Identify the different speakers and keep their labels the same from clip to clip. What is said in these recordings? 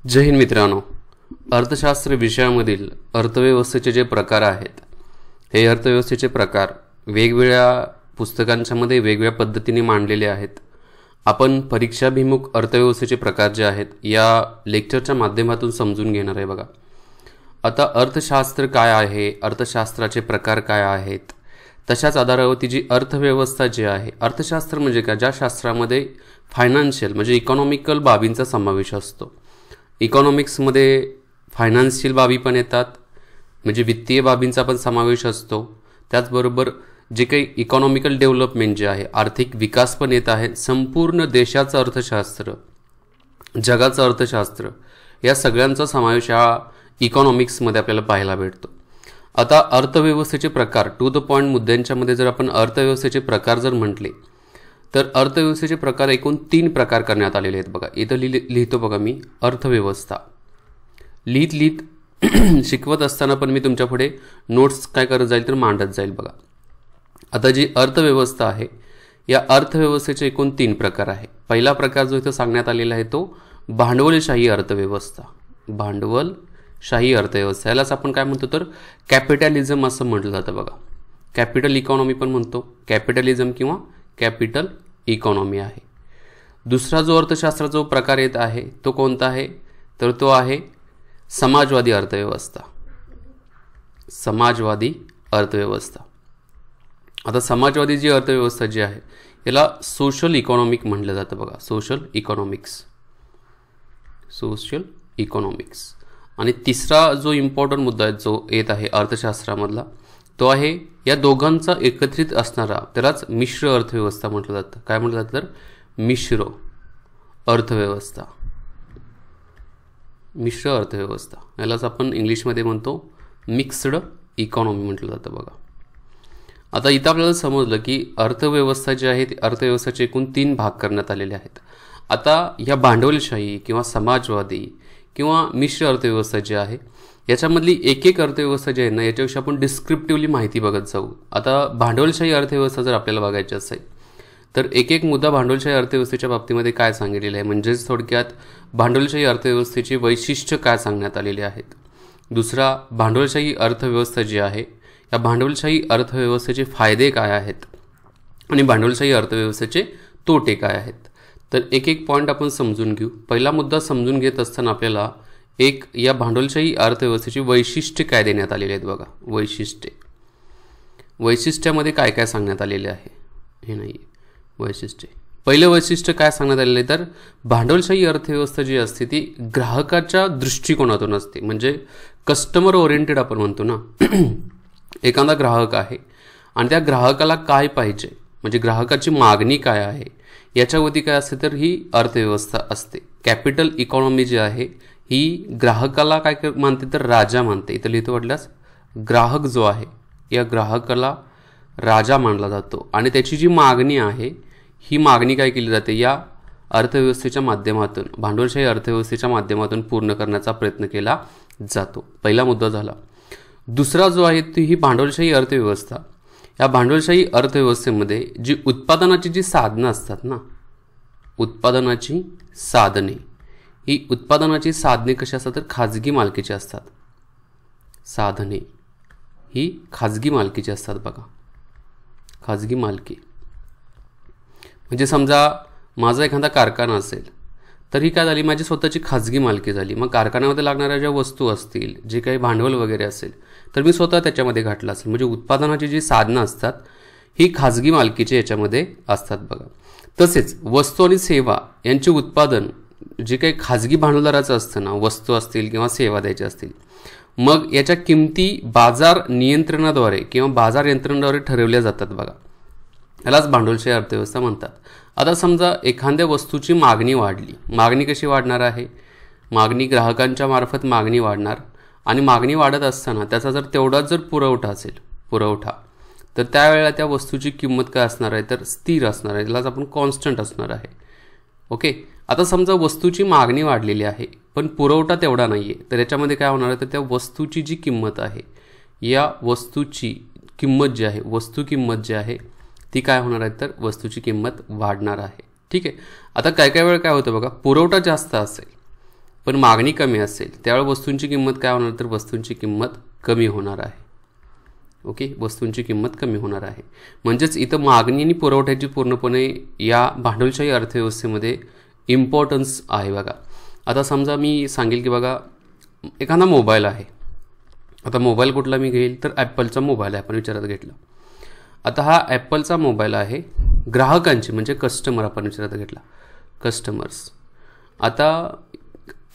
Speaker 1: जय हिंद मित्रांनो, अर्थशास्त्र विषयामधील अर्थव्यवस्थेचे जे प्रकार आहेत, हे अर्थव्यवस्थेचे प्रकार वेगवेगळ्या पुस्तकांच्यामध्ये वेगवेगळ्या पद्धतीने मांडलेले आहेत. आपण परीक्षाभिमुख अर्थव्यवस्थेचे प्रकार जे आहेत या लेक्चरच्या माध्यमातून समजून घेणार आहे. बघा, आता अर्थशास्त्र काय आहे, अर्थशास्त्राचे प्रकार काय आहेत, तशाच आधारावरती जी अर्थव्यवस्था जी आहे, अर्थशास्त्र म्हणजे काय, ज्या शास्त्रामध्ये फायनान्शियल म्हणजे इकॉनॉमिकल बाबींचा समावेश असतो. इकॉनॉमिक्समध्ये फायनान्शियल बाबी पण येतात, म्हणजे वित्तीय बाबींचा पण समावेश असतो. त्याचबरोबर जे काही इकॉनॉमिकल डेव्हलपमेंट जे आहे, आर्थिक विकास पण येत आहे. संपूर्ण देशाचं अर्थशास्त्र, जगाचं अर्थशास्त्र, या सगळ्यांचा समावेश हा इकॉनॉमिक्समध्ये आपल्याला पाहायला भेटतो. आता अर्थव्यवस्थेचे प्रकार, टू द पॉईंट मुद्द्यांच्यामध्ये जर आपण अर्थव्यवस्थेचे प्रकार जर म्हटले तर अर्थव्यवस्थेचे प्रकार एकूण 3 प्रकार करण्यात आलेले आहेत. बघा, इथं लिहितो बघा मी अर्थव्यवस्था. लिहित शिकवत असताना पण मी तुमच्या पुढे नोट्स काय करत जाईल तर मांडत जाईल. बघा, आता जी अर्थव्यवस्था आहे, या अर्थव्यवस्थेचे एकूण 3 प्रकार आहे. पहिला प्रकार जो इथं सांगण्यात आलेला आहे तो भांडवलशाही अर्थव्यवस्था. भांडवलशाही अर्थव्यवस्था यालाच आपण काय म्हणतो तर कॅपिटलिझम असं म्हटलं जातं. बघा, कॅपिटल इकॉनॉमी पण म्हणतो, कॅपिटलिझम किंवा कॅपिटल इकॉनॉमी आहे. दुसरा जो अर्थशास्त्राचा जो प्रकार येत आहे तो कोणता आहे तर तो आहे समाजवादी अर्थव्यवस्था. समाजवादी अर्थव्यवस्था. आता समाजवादी जी अर्थव्यवस्था जी आहे याला सोशल इकॉनॉमिक म्हटलं जातं. बघा, सोशल इकॉनॉमिक्स. आणि तिसरा जो इम्पॉर्टंट मुद्दा आहे जो येत आहे अर्थशास्त्रामधला तो आहे या दोघांचा एकत्रित असणारा, त्यालाच मिश्र अर्थव्यवस्था म्हटलं जातं. काय म्हटलं जातं तर मिश्र अर्थव्यवस्था. मिश्र अर्थव्यवस्था यालाच आपण इंग्लिशमध्ये म्हणतो मिक्स्ड इकॉनॉमी म्हटलं जातं. बघा, आता इथं आपल्याला समजलं की अर्थव्यवस्था जी आहे ती अर्थव्यवस्थेचे एकूण 3 भाग करण्यात आलेले आहेत. आता या भांडवलशाही किंवा समाजवादी किंवा मिश्र अर्थव्यवस्था जी आहे याच्यामधली एक अर्थव्यवस्था जी आहे ना, याच्याविषयी आपण डिस्क्रिप्टिव्हली माहिती बघत जाऊ. आता भांडवलशाही अर्थव्यवस्था जर आपल्याला बघायची असेल तर एक मुद्दा भांडवलशाही अर्थव्यवस्थेच्या बाबतीमध्ये काय सांगितलेलं आहे, म्हणजेच थोडक्यात भांडवलशाही अर्थव्यवस्थेची वैशिष्ट्य काय सांगण्यात आलेली आहेत. दुसरा, भांडवलशाही अर्थव्यवस्था जी आहे या भांडवलशाही अर्थव्यवस्थेचे फायदे काय आहेत आणि भांडवलशाही अर्थव्यवस्थेचे तोटे काय आहेत. तर एक पॉईंट आपण समजून घेऊ. पहिला मुद्दा समजून घेत असताना आपल्याला या भांडवलशाही अर्थव्यवस्थेची वैशिष्ट्ये काय देण्यात आलेली आहेत. बघा, वैशिष्ट्यामध्ये काय काय सांगण्यात आलेले आहे हे नाही वैशिष्ट्ये. पहिलं वैशिष्ट्य काय सांगण्यात आलेलं आहे तर भांडवलशाही अर्थव्यवस्था जी असते ती ग्राहकाच्या दृष्टिकोनातून असते. म्हणजे कस्टमर ओरिएंटेड आपण म्हणतो ना. एखादा ग्राहक आहे आणि त्या ग्राहकाला काय पाहिजे, म्हणजे ग्राहकाची मागणी काय आहे याच्यावरती काय असते तर ही अर्थव्यवस्था असते. कॅपिटल इकॉनॉमी जी आहे ही ग्राहकाला काय मानते तर राजा मानते. इथं लिहितो वाटल्यास ग्राहक जो आहे या ग्राहकाला राजा मानला जातो आणि त्याची जी मागणी आहे ही मागणी काय केली जाते या अर्थव्यवस्थेच्या माध्यमातून, भांडवलशाही अर्थव्यवस्थेच्या माध्यमातून पूर्ण करण्याचा प्रयत्न केला जातो. पहिला मुद्दा झाला. दुसरा जो आहे ती ही भांडवलशाही अर्थव्यवस्था. या भांडवलशाही अर्थव्यवस्थेमध्ये जी उत्पादनाची जी साधनं असतात ना, उत्पादनाची साधने, ही उत्पादनाची साधने कशी असतात तर खाजगी मालकीची असतात. साधने ही खाजगी मालकीची असतात. बघा, खाजगी मालकी म्हणजे समजा माझा एखादा कारखाना असेल तर ही काय झाली, माझी स्वतःची खाजगी मालकी झाली. मग कारखान्यामध्ये लागणाऱ्या ज्या वस्तू असतील, जे काही भांडवल वगैरे असेल तर मी स्वतः त्याच्यामध्ये घातलं असेल. म्हणजे उत्पादनाची जी साधनं असतात ही खाजगी मालकीची याच्यामध्ये असतात. बघा, तसेच वस्तू आणि सेवा यांचे उत्पादन जे काही खाजगी भांडवलदाराचं असतं ना, वस्तू असतील किंवा सेवा द्यायच्या असतील, मग याच्या किमती बाजार नियंत्रणाद्वारे किंवा बाजार यंत्रणेद्वारे ठरवल्या जातात. बघा, यालाच भांडवलशाही अर्थव्यवस्था म्हणतात. आता समजा एखाद्या वस्तूची मागणी वाढली. मागणी कशी वाढणार आहे, मागणी ग्राहकांच्या मार्फत मागणी वाढणार आणि मागणी वाढत असताना त्याचा जर तेवढाच जर पुरवठा असेल, तर त्यावेळेला त्या वस्तूची किंमत काय असणार आहे तर स्थिर असणार आहे. यालाच आपण कॉन्स्टंट असणार आहे. ओके, आता समजा वस्तूची मागणी वाढलेली आहे पण पुरवठा तेवढा नाही आहे, तर याच्यामध्ये काय होणार आहे तर त्या वस्तूची जी किंमत आहे, या वस्तूची किंमत जी आहे, वस्तू किंमत जी आहे ती काय होणार आहे तर वस्तूची किंमत वाढणार आहे. ठीक आहे. आता काय काय वेळ काय होतं बघा, पुरवठा जास्त असेल पण मागणी कमी असेल त्यावेळी वस्तूंची किंमत काय होणार, तर वस्तूंची किंमत कमी होणार आहे. ओके, वस्तूंची किंमत कमी होणार आहे. म्हणजेच इथं मागणी आणि पुरवठ्याची पूर्णपणे या भांडवलशाही अर्थव्यवस्थेमध्ये इम्पॉर्टन्स आहे. बघा आता समजा मी सांगेल की बघा एखादा मोबाईल आहे. आता मोबाईल कुठला मी घेईल, तर ॲपलचा मोबाईल आहे आपण विचारात घेतला. आता हा ॲपलचा मोबाईल आहे ग्राहकांची म्हणजे कस्टमर आपण विचारात घेतला, कस्टमर्स. आता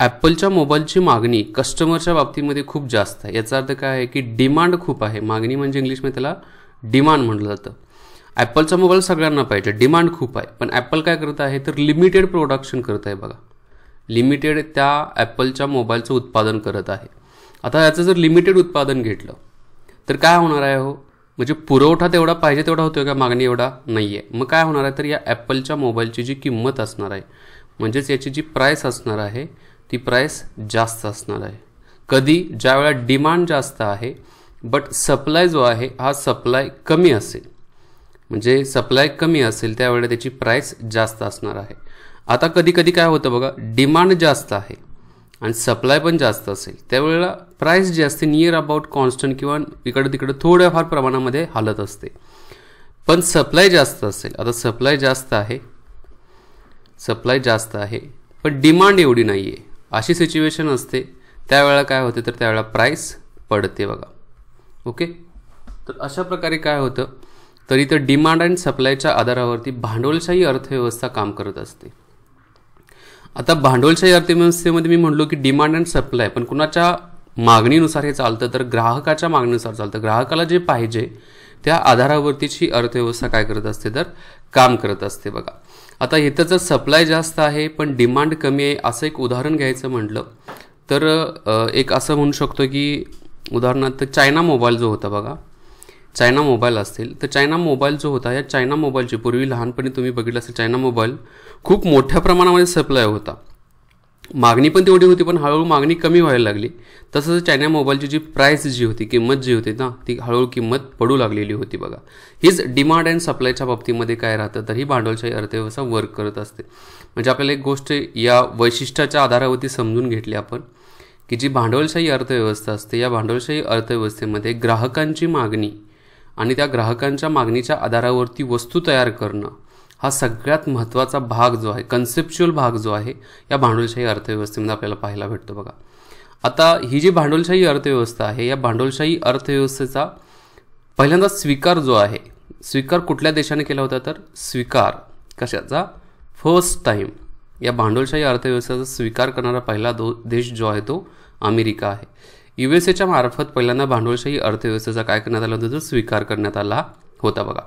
Speaker 1: ॲपलच्या मोबाईलची मागणी कस्टमरच्या बाबतीमध्ये खूप जास्त आहे. याचा अर्थ काय आहे की डिमांड खूप आहे. मागणी म्हणजे इंग्लिशमध्ये त्याला डिमांड म्हटलं जातं. ॲपलचा मोबाईल सगळ्यांना पाहिजे, डिमांड खूप आहे. पण ॲपल काय करत आहे, तर लिमिटेड प्रोडक्शन करत आहे. बघा लिमिटेड त्या ॲपलच्या मोबाईलचं उत्पादन करत आहे. आता याचं जर लिमिटेड उत्पादन घेतलं तर काय होणार आहे हो, म्हणजे पुरवठा तेवढा पाहिजे तेवढा होतोय का, मागणी एवढा नाही आहे. मग काय होणार आहे, तर या ॲपलच्या मोबाईलची जी किंमत असणार आहे म्हणजेच याची जी प्राईस असणार आहे ती प्राईस जास्त असणार आहे. कधी, ज्या वेळा डिमांड जास्त आहे बट सप्लाय जो आहे हा सप्लाय कमी असेल, म्हणजे सप्लाय कमी असेल त्यावेळेला त्याची प्राईस जास्त असणार आहे. आता कधी कधी काय होतं बघा, डिमांड जास्त आहे आणि सप्लाय पण जास्त असेल त्यावेळेला प्राईस जी असते नियर अबाउट कॉन्स्टंट किंवा इकडं तिकडं थोड्याफार प्रमाणामध्ये हालत असते. पण सप्लाय जास्त असेल, आता सप्लाय जास्त आहे पण डिमांड एवढी नाही आहे, अशी सिच्युएशन असते. त्यावेळेला काय होते, तर त्यावेळेला प्राईस पडते. बघा ओके, तर अशा प्रकारे काय होतं, तर इथं डिमांड आणि सप्लायच्या आधारावरती भांडवलशाही अर्थव्यवस्था काम करत असते. आता भांडवलशाही अर्थव्यवस्थेमध्ये मी म्हणलो की डिमांड अँड सप्लाय, पण कुणाच्या मागणीनुसार हे चालतं, तर ग्राहकाच्या मागणीनुसार चालतं. ग्राहकाला जे पाहिजे त्या आधारावरतीची अर्थव्यवस्था काय करत असते, तर काम करत असते. बघा आता इथं जर सप्लाय जास्त आहे पण डिमांड कमी आहे असं एक उदाहरण घ्यायचं म्हटलं तर एक असं म्हणू शकतो की उदाहरणार्थ चायना मोबाईल जो होता, बघा चायना मोबाईल असतील तर चायना मोबाईल जो होता, या चायना मोबाईलची पूर्वी लहानपणी तुम्ही बघितलं असेल चायना मोबाईल खूप मोठ्या प्रमाणामध्ये सप्लाय होता, मागणी पण तेवढी होती, पण हळूहळू मागणी कमी व्हायला लागली. तसंच चायना मोबाईलची जी प्राईस जी होती, किंमत जी होती ना, ती हळूहळू किंमत पडू लागलेली होती. बघा हीच डिमांड अँड सप्लायच्या बाबतीमध्ये काय राहतं, तर ही भांडवलशाही अर्थव्यवस्था वर्क करत असते. म्हणजे आपल्याला एक गोष्ट या वैशिष्ट्याच्या आधारावरती समजून घेतली आपण की जी भांडवलशाही अर्थव्यवस्था असते, या भांडवलशाही अर्थव्यवस्थेमध्ये ग्राहकांची मागणी आणि त्या ग्राहकांच्या मागणीच्या आधारावरती वस्तू तयार करणं हा सगळ्यात महत्त्वाचा भाग जो आहे, कन्सेप्च्युअल भाग जो आहे या भांडवलशाही अर्थव्यवस्थेमध्ये आपल्याला पाहायला भेटतो. बघा आता ही जी भांडवलशाही अर्थव्यवस्था आहे, या भांडवलशाही अर्थव्यवस्थेचा पहिल्यांदा स्वीकार जो आहे, स्वीकार कुठल्या देशाने केला होता, तर स्वीकार कशाचा, फर्स्ट टाइम या भांडवलशाही अर्थव्यवस्थेचा स्वीकार करणारा पहिला देश जो आहे तो अमेरिका आहे. USA मार्फत पहिल्यांदा भांडवलशाही अर्थव्यवस्थेचा काय करण्यात आला होता, तर स्वीकार करण्यात आला होता. बघा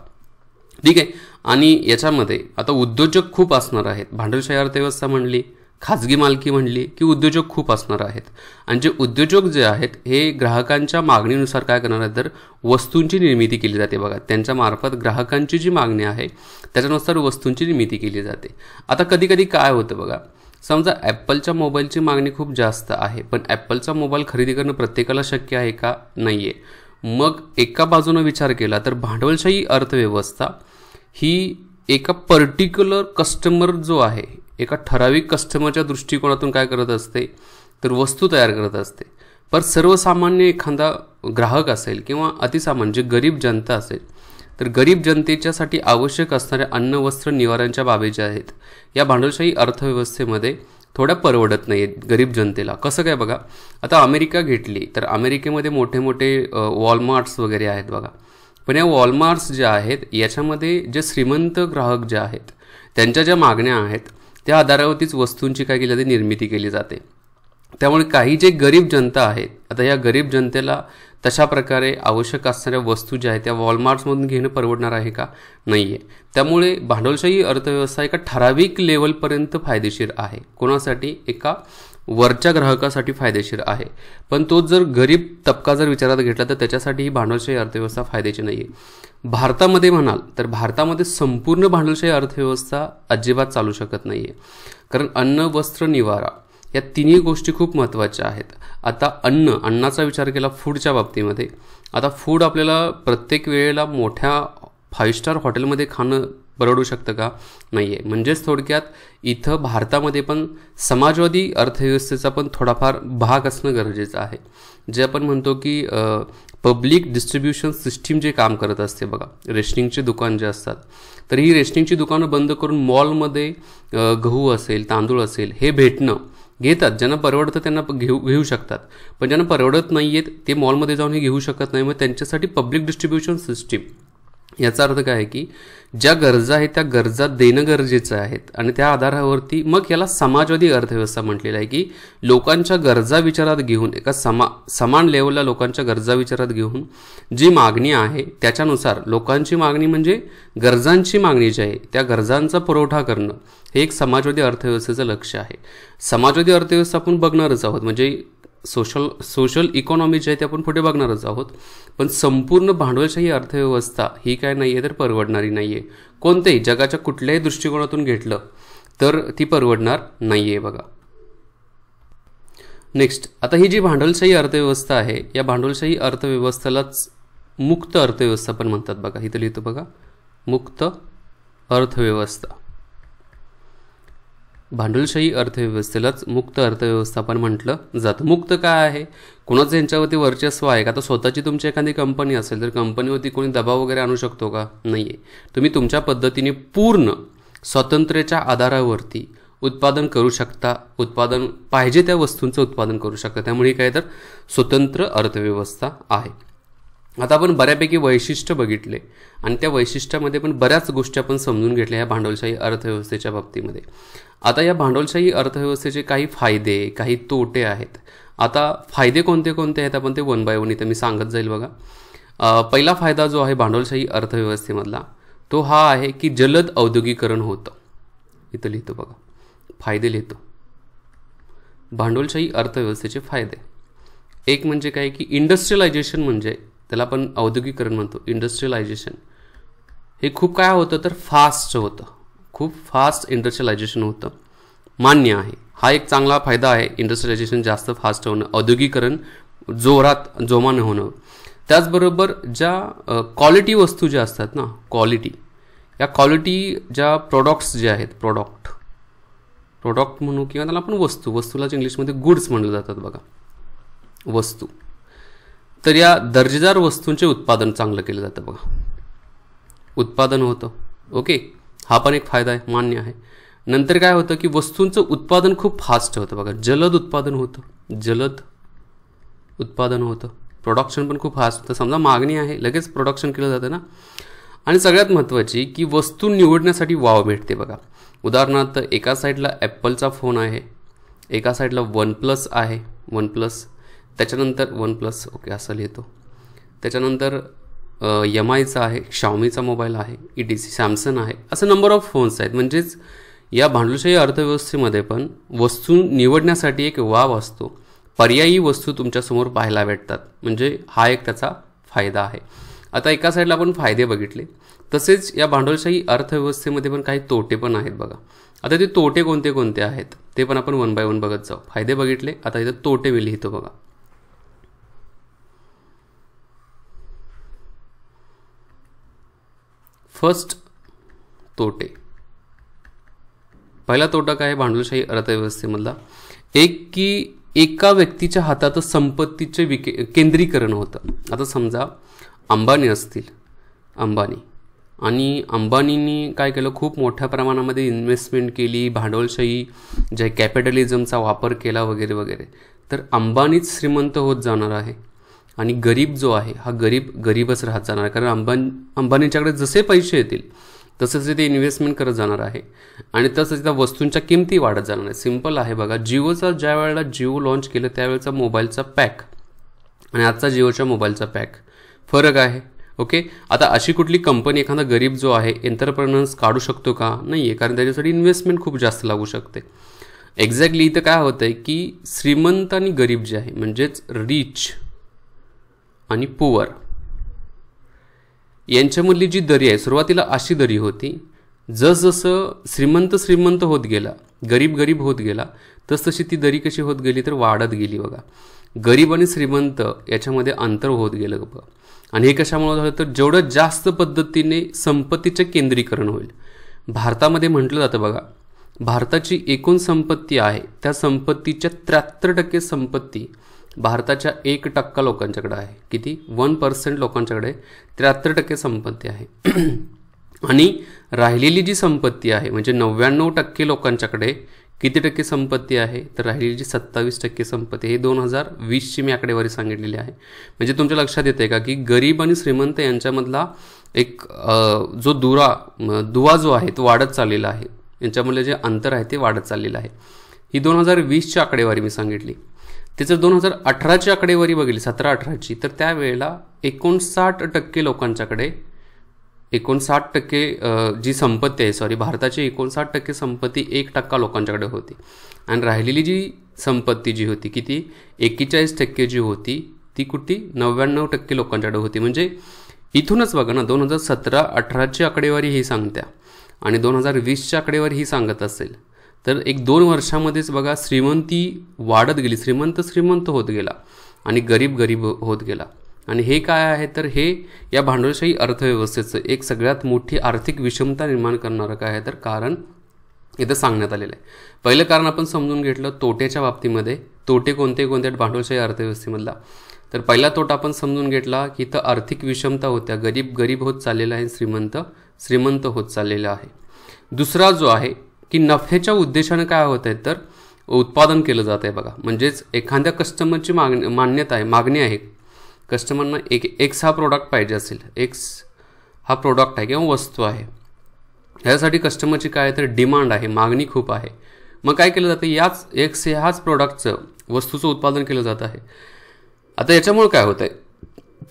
Speaker 1: ठीक आहे. आणि याच्यामध्ये आता उद्योजक खूप असणार आहेत. भांडवलशाही अर्थव्यवस्था म्हणली, खाजगी मालकी म्हणली की उद्योजक खूप असणार आहेत. आणि जे उद्योजक जे आहेत हे ग्राहकांच्या मागणीनुसार काय करणार आहेत, तर वस्तूंची निर्मिती केली जाते. बघा त्यांच्या मार्फत ग्राहकांची जी मागणी आहे त्याच्यानुसार वस्तूंची निर्मिती केली जाते. आता कधी कधी काय होतं बघा, समजा ॲपलच्या मोबाईलची मागणी खूप जास्त आहे पण ॲपलचा मोबाईल खरेदी करणं प्रत्येकाला शक्य आहे का, नाही आहे. मग एका बाजूने विचार केला तर भांडवलशाही अर्थव्यवस्था ही एका पर्टिक्युलर कस्टमर जो आहे, एका ठराविक कस्टमरच्या दृष्टिकोनातून काय करत असते, तर वस्तू तयार करत असते. पण सर्वसामान्य एखादा ग्राहक असेल किंवा अतिसामान्य जे गरीब जनता असेल, तर गरीब जनतेच्यासाठी आवश्यक असणाऱ्या अन्न, वस्त्र, निवाऱ्यांच्या बाबी ज्या आहेत या भांडवलशाही अर्थव्यवस्थेमध्ये थोड्या परवडत नाही आहेत गरीब जनतेला. कसं काय बघा, आता अमेरिका घेतली तर अमेरिकेमध्ये मोठे मोठे वॉलमार्ट्स वगैरे आहेत. बघा पण या वॉलमार्ट्स ज्या आहेत याच्यामध्ये जे श्रीमंत ग्राहक जे आहेत त्यांच्या ज्या मागण्या आहेत त्या आधारावरतीच वस्तूंची काय केली जाते, निर्मिती केली जाते. त्यामुळे काही जे गरीब जनता आहेत, आता या गरीब जनतेला तशा प्रकारे आवश्यक असणाऱ्या वस्तू ज्या आहेत त्या वॉलमार्ट्समधून घेणं परवडणार आहे का, नाही आहे. त्यामुळे भांडवलशाही अर्थव्यवस्था एका ठराविक लेवलपर्यंत फायदेशीर आहे. कोणासाठी, एका वरच्या ग्राहकासाठी फायदेशीर आहे. पण तो जर गरीब तबका जर विचारात घेतला तर त्याच्यासाठी ही भांडवलशाही अर्थव्यवस्था फायद्याची नाही आहे. भारतामध्ये म्हणाल तर भारतामध्ये संपूर्ण भांडवलशाही अर्थव्यवस्था अजिबात चालू शकत नाही आहे. कारण अन्न, वस्त्र, निवारा या तिन्ही गोष्टी खूप महत्त्वाच्या आहेत. आता अन्नाचा विचार केला फूडच्या बाबतीमध्ये, आता फूड आपल्याला प्रत्येक वेळेला मोठ्या 5 स्टार हॉटेलमध्ये खाणं परवडू शकतं का? नाही आहे. म्हणजेच थोडक्यात इथं भारतामध्ये पण समाजवादी अर्थव्यवस्थेचा पण थोडाफार भाग असणं गरजेचं आहे. जे आपण म्हणतो की पब्लिक डिस्ट्रीब्युशन सिस्टीम जे काम करत असते बघा, रेशनिंगचे दुकान जे असतात, तर ही रेशनिंगची दुकानं बंद करून मॉलमध्ये गहू असेल, तांदूळ असेल हे घेतात. ज्यांना परवडतं त्यांना घेऊ शकतात, पण ज्यांना परवडत नाही आहेत ते मॉलमध्ये जाऊन हे घेऊ शकत नाही. मग त्यांच्यासाठी पब्लिक डिस्ट्रीब्युशन सिस्टीम, याचा अर्थ काय आहे की ज्या गरजा आहेत त्या गरजा देणं गरजेचं आहेत आणि त्या आधारावरती मग याला समाजवादी अर्थव्यवस्था म्हटलेलं आहे की लोकांच्या गरजा विचारात घेऊन एका समान लेवलला लोकांच्या गरजा विचारात घेऊन जी मागणी आहे त्याच्यानुसार लोकांची मागणी म्हणजे गरजांची मागणी जी आहे त्या गरजांचा पुरवठा करणं हे एक समाजवादी अर्थव्यवस्थेचं लक्ष्य आहे. समाजवादी अर्थव्यवस्था आपण बघणारच आहोत, म्हणजे सोशल इकॉनॉमी जे आहे ते आपण पुढे बघणारच आहोत. पण संपूर्ण भांडवलशाही अर्थव्यवस्था ही काय नाही आहे तर परवडणारी नाही आहे. कोणतेही जगाच्या कुठल्याही दृष्टिकोनातून घेतलं तर ती परवडणार नाही आहे बघा. नेक्स्ट, आता ही जी भांडवलशाही अर्थव्यवस्था आहे या भांडवलशाही अर्थव्यवस्थेलाच मुक्त अर्थव्यवस्था पण म्हणतात बघा. इथं लिहितो बघा, मुक्त अर्थव्यवस्था. भांडवलशाही अर्थव्यवस्थेलाच मुक्त अर्थव्यवस्था पण म्हटलं जातं. मुक्त काय आहे? कोणाचं यांच्यावरती वर्चस्व आहे का? आता स्वतःची तुमची एखादी कंपनी असेल तर कंपनीवरती कोणी दबाव वगैरे आणू शकतो का? नाही आहे. तुम्ही तुमच्या पद्धतीने पूर्ण स्वातंत्र्याच्या आधारावरती उत्पादन करू शकता, उत्पादन पाहिजे त्या वस्तूंचं उत्पादन करू शकता. त्यामुळे काय तर स्वतंत्र अर्थव्यवस्था आहे. आता आपण बऱ्यापैकी वैशिष्ट्य बघितले आणि त्या वैशिष्ट्यामध्ये पण बऱ्याच गोष्टी आपण समजून घेतल्या या भांडवलशाही अर्थव्यवस्थेच्या बाबतीमध्ये. आता या भांडवलशाही अर्थव्यवस्थेचे काही फायदे, काही तोटे आहेत. आता फायदे कोणते कोणते आहेत आपण ते वन बाय वन इथं मी सांगत जाईल बघा. पहिला फायदा जो आहे भांडवलशाही अर्थव्यवस्थेमधला तो हा आहे की जलद औद्योगिकरण होतं. इथं लिहितो बघा, फायदे लिहितो. भांडवलशाही अर्थव्यवस्थेचे फायदे एक म्हणजे काय की इंडस्ट्रियलायझेशन, म्हणजे त्याला आपण औद्योगिकरण म्हणतो. इंडस्ट्रियलायझेशन हे खूप काय होतं तर फास्ट होतं, खूप फास्ट इंडस्ट्रियलायझेशन होतं. मान्य आहे, हा एक चांगला फायदा आहे. इंडस्ट्रियलायझेशन जास्त फास्ट होणं, औद्योगिकरण जोमानं होणं. त्याचबरोबर ज्या क्वालिटी वस्तू ज्या असतात ना, या क्वालिटी ज्या प्रोडक्ट्स जे आहेत, प्रोडक्ट म्हणू किंवा त्याला आपण वस्तूलाच इंग्लिशमध्ये गुड्स म्हणलं जातात बघा, वस्तू. तर या दर्जेदार वस्तूंचे उत्पादन चांगलं केलं जातं बघा, उत्पादन होतं. ओके, हा पण एक फायदा आहे, मान्य आहे. नंतर काय होतं की वस्तूंचं उत्पादन खूप फास्ट होतं बघा, जलद उत्पादन होतं. प्रोडक्शन पण खूप फास्ट होतं. समजा मागणी आहे लगेच प्रोडक्शन केलं जातं ना. आणि सगळ्यात महत्त्वाची की वस्तू निवडण्यासाठी वाव भेटते बघा. उदाहरणार्थ एका साईडला ॲपलचा फोन आहे, एका साईडला OnePlus आहे, त्याच्यानंतर OnePlus ओके असं लिहितो. त्याच्यानंतर MIचा आहे, Xiaomiचा मोबाईल आहे, ETC सॅमसंग आहे, असं नंबर ऑफ फोन्स आहेत. म्हणजेच या भांडवलशाही अर्थव्यवस्थेमध्ये पण वस्तू निवडण्यासाठी एक वाव असतो, पर्यायी वस्तू तुमच्यासमोर पाहायला भेटतात. म्हणजे हा एक त्याचा फायदा आहे. आता एका साईडला आपण फायदे बघितले, तसेच या भांडवलशाही अर्थव्यवस्थेमध्ये पण काही तोटे पण आहेत बघा. आता ते तोटे कोणते कोणते आहेत ते पण आपण वन बाय वन बघत जाऊ. फायदे बघितले, आता इथं तोटे मी लिहितो बघा. फर्स्ट तोटे. पहिला तोटा काय आहे भांडवलशाही अर्थव्यवस्थेमधला? एक की एका व्यक्तीच्या हातातच संपत्तीचे केंद्रीकरण होतं. आता समजा अंबानी असतील, आणि अंबानींनी काय केलं, खूप मोठ्या प्रमाणामध्ये इन्व्हेस्टमेंट केली, भांडवलशाही जे कॅपिटलिझमचा वापर केला वगैरे वगैरे. तर अंबानीच श्रीमंत होत जाणार आहे आणि गरीब जो आहे हा गरीबच राहत जाणार आहे. कारण अंबानीच्याकडे जसे पैसे येतील तसंच ते इन्व्हेस्टमेंट करत जाणार आहे आणि तसंच त्या वस्तूंच्या किमती वाढत जाणार आहे. सिम्पल आहे बघा, ज्या वेळेला जिओ लॉन्च केलं त्यावेळेचा मोबाईलचा पॅक आणि आजचा जिओच्या मोबाईलचा पॅक फरक आहे. ओके, आता अशी कुठली कंपनी एखादा गरीब जो आहे एंटरप्रेनर्स काढू शकतो का? नाही आहे, कारण त्याच्यासाठी इन्व्हेस्टमेंट खूप जास्त लागू शकते. एक्झॅक्टली इथं काय होतं आहे की श्रीमंत आणि गरीब जे आहे, म्हणजेच रिच आणि पुअर यांच्यामधली जी दरी आहे, सुरुवातीला अशी दरी होती. जसजसं श्रीमंत होत गेला, गरीब होत गेला, तसतशी ती दरी कशी होत गेली तर वाढत गेली बघा. गरीब आणि श्रीमंत याच्यामध्ये अंतर होत गेलं बघा. आणि हे कशामुळे झालं तर जेवढं जास्त पद्धतीने संपत्तीचे केंद्रीकरण होईल. भारतामध्ये म्हटलं जातं बघा, भारताची एकूण संपत्ती आहे त्या संपत्तीच्या 73% संपत्ती भारताच्या 1% लोकांच्याकडे आहे. किती? 1% लोकांच्याकडे 73% संपत्ती आहे. आणि राहिलेली जी संपत्ती आहे म्हणजे 99% लोकांच्याकडे किती टक्के संपत्ती आहे तर राहिलेली जी 27% संपत्ती, हे 2020ची मी आकडेवारी सांगितलेली आहे. म्हणजे तुमच्या लक्षात येते का की गरीब आणि श्रीमंत यांच्यामधला एक जो दुवा जो आहे तो वाढत चाललेला आहे. यांच्यामधले जे अंतर आहे ते वाढत चाललेलं आहे. ही 2020ची आकडेवारी मी सांगितली. ते जर 2018ची आकडेवारी बघितली, 17-18ची, तर त्यावेळेला 59% लोकांच्याकडे 59% जी संपत्ती आहे भारताची 59% संपत्ती 1% लोकांच्याकडे होती. आणि राहिलेली जी संपत्ती जी होती किती? 41% जी होती ती कुठे? 99% लोकांच्याकडे होती. म्हणजे इथूनच बघा ना, 2017-18ची आकडेवारी ही सांगत्या आणि 2020ची आकडेवारी ही सांगत असेल तर एक 2 वर्षामध्येच बघा श्रीमंती वाढत गेली, श्रीमंत होत गेला आणि गरीब होत गेला. आणि हे काय आहे तर हे या भांडवलशाही अर्थव्यवस्थेचं एक सगळ्यात मोठी आर्थिक विषमता निर्माण करणारं काय आहे तर कारण इथं सांगण्यात आलेलं आहे. पहिलं कारण आपण समजून घेतलं तोट्याच्या बाबतीमध्ये. तोटे कोणते भांडवलशाही अर्थव्यवस्थेमधला? तर पहिला तोटा आपण समजून घेतला की इथं आर्थिक विषमता होत्या, गरीब होत चाललेला आहे, श्रीमंत होत चाललेला आहे. दुसरा जो आहे की नफ्याच्या उद्देशाने काय होत आहे तर उत्पादन केलं जात आहे बघा. म्हणजेच एखाद्या कस्टमरची मागणी आहे, कस्टमरना एक्स हा प्रोडक्ट पाहिजे असेल, एक्स हा प्रोडक्ट आहे किंवा वस्तू आहे, ह्यासाठी कस्टमरची काय आहे तर डिमांड आहे, मागणी खूप आहे. मग काय केलं जातं? ह्याच प्रोडक्टचं वस्तूचं उत्पादन केलं जात आहे. आता याच्यामुळे काय होत आहे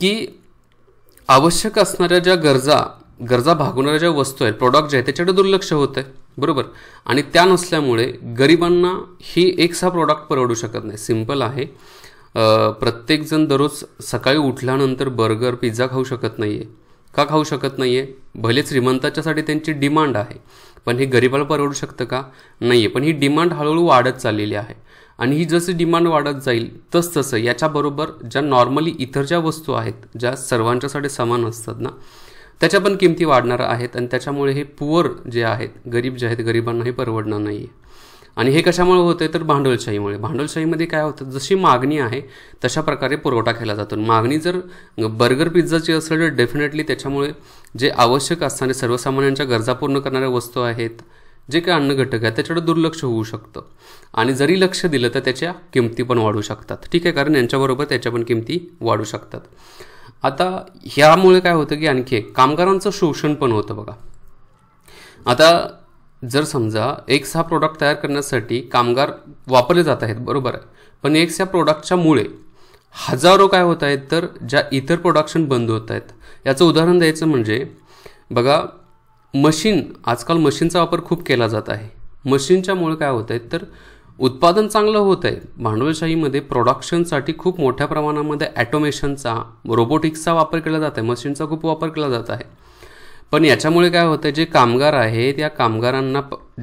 Speaker 1: की आवश्यक असणाऱ्या ज्या गरजा भागवणाऱ्या ज्या वस्तू आहेत, प्रोडक्ट जे आहे त्याच्याकडे दुर्लक्ष होत आहे, बरोबर. आणि त्या नसल्यामुळे गरिबांना ही एक्स हा प्रोडक्ट परवडू शकत नाही. सिंपल आहे. प्रत्येकजण दररोज सकाळी उठल्यानंतर बर्गर पिझ्झा खाऊ शकत नाही आहे. का खाऊ शकत नाही आहे? भले श्रीमंताच्यासाठी त्यांची डिमांड आहे, पण हे गरिबाला परवडू शकतं का? नाही आहे. पण ही डिमांड हळूहळू वाढत चाललेली आहे आणि ही जशी डिमांड वाढत जाईल तसं याच्याबरोबर ज्या नॉर्मली इतर ज्या वस्तू आहेत ज्या सर्वांच्यासाठी समान असतात ना, त्याच्या पण किमती वाढणार आहेत आणि त्याच्यामुळे हे पुअर जे आहेत, गरीब जे आहेत, गरिबांना हे परवडणार नाही आहे. आणि हे कशामुळे होतं तर भांडवलशाहीमुळे. भांडवलशाहीमध्ये काय होतं, जशी मागणी आहे तशा प्रकारे पुरवठा केला जातो. मागणी जर बर्गर पिझ्झाची असेल तर डेफिनेटली त्याच्यामुळे जे आवश्यक असणारे सर्वसामान्यांच्या गरजा पूर्ण करणाऱ्या वस्तू आहेत, जे काही अन्न घटक आहेत त्याच्याकडे दुर्लक्ष होऊ शकतं आणि जरी लक्ष दिलं तर त्याच्या किमती पण वाढू शकतात. ठीक आहे, कारण यांच्याबरोबर त्याच्या पण किमती वाढू शकतात. आता ह्यामुळे काय होतं की आणखी एक कामगारांचं शोषण पण होतं बघा. आता जर समजा एक्स हा प्रोडक्ट तयार करण्यासाठी कामगार वापरले जात आहेत, बरोबर आहे, पण एक्स या प्रोडक्टच्या मुळे हजारो काय होत आहेत तर ज्या इतर प्रोडक्शन बंद होत आहेत. याचं उदाहरण द्यायचं म्हणजे बघा, आजकाल मशीनचा वापर खूप केला जात आहे. मशीनच्यामुळे काय होत आहे तर उत्पादन चांगलं होत आहे. भांडवलशाहीमध्ये प्रोडक्शनसाठी खूप मोठ्या प्रमाणामध्ये ॲटोमेशनचा, रोबोटिक्सचा वापर केला जात आहे, मशीनचा खूप वापर केला जात आहे. पण याच्यामुळे काय होतं, जे कामगार आहेत या कामगारांना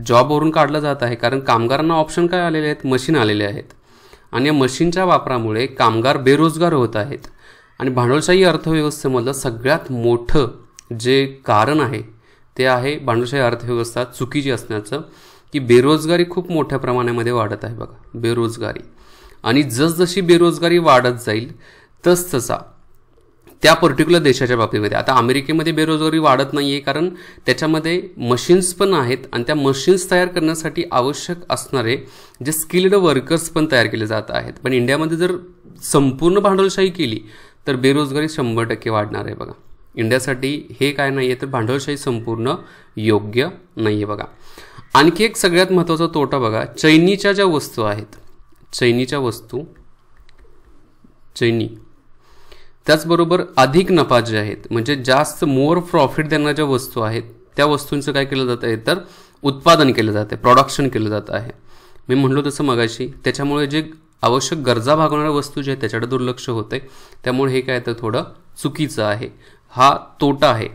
Speaker 1: जॉबवरून काढलं जात आहे, कारण कामगारांना ऑप्शन काय आलेले आहेत, मशीन आलेले आहेत. आणि या मशीनच्या वापरामुळे कामगार बेरोजगार होत आहेत. आणि भांडवलशाही अर्थव्यवस्थेमधलं सगळ्यात मोठं जे कारण आहे ते आहे भांडवलशाही अर्थव्यवस्था चुकीची असण्याचं, की बेरोजगारी खूप मोठ्या प्रमाणामध्ये वाढत आहे बघा, बेरोजगारी. आणि जसजशी बेरोजगारी वाढत जाईल तसा त्या पर्टिक्युलर देशाच्या बाबतीमध्ये, आता अमेरिकेमध्ये बेरोजगारी वाढत नाही आहे कारण त्याच्यामध्ये मशीन्स पण आहेत आणि त्या मशीन्स तयार करण्यासाठी आवश्यक असणारे जे स्किल्ड वर्कर्स पण तयार केले जात आहेत. पण इंडियामध्ये जर संपूर्ण भांडवलशाही केली तर बेरोजगारी 100% वाढणार आहे बघा. इंडियासाठी हे काय नाही आहे तर भांडवलशाही संपूर्ण योग्य नाही आहे बघा. आणखी एक सगळ्यात महत्त्वाचा तोटा बघा, चैनीच्या ज्या वस्तू आहेत, चैनी त्याचबरोबर अधिक नफा जे आहेत, म्हणजे जास्त मोर प्रॉफिट देणाऱ्या ज्या वस्तू आहेत त्या वस्तूंचं काय केलं जात आहे तर उत्पादन केलं जातं आहे, प्रोडक्शन केलं जात आहे. मी म्हणलो तसं मगाशी, त्याच्यामुळे जे आवश्यक गरजा भागवणाऱ्या वस्तू जे आहेत त्याच्याकडे दुर्लक्ष होतं आहे. त्यामुळे हे काय तर थोडं चुकीचं आहे, हा तोटा आहे.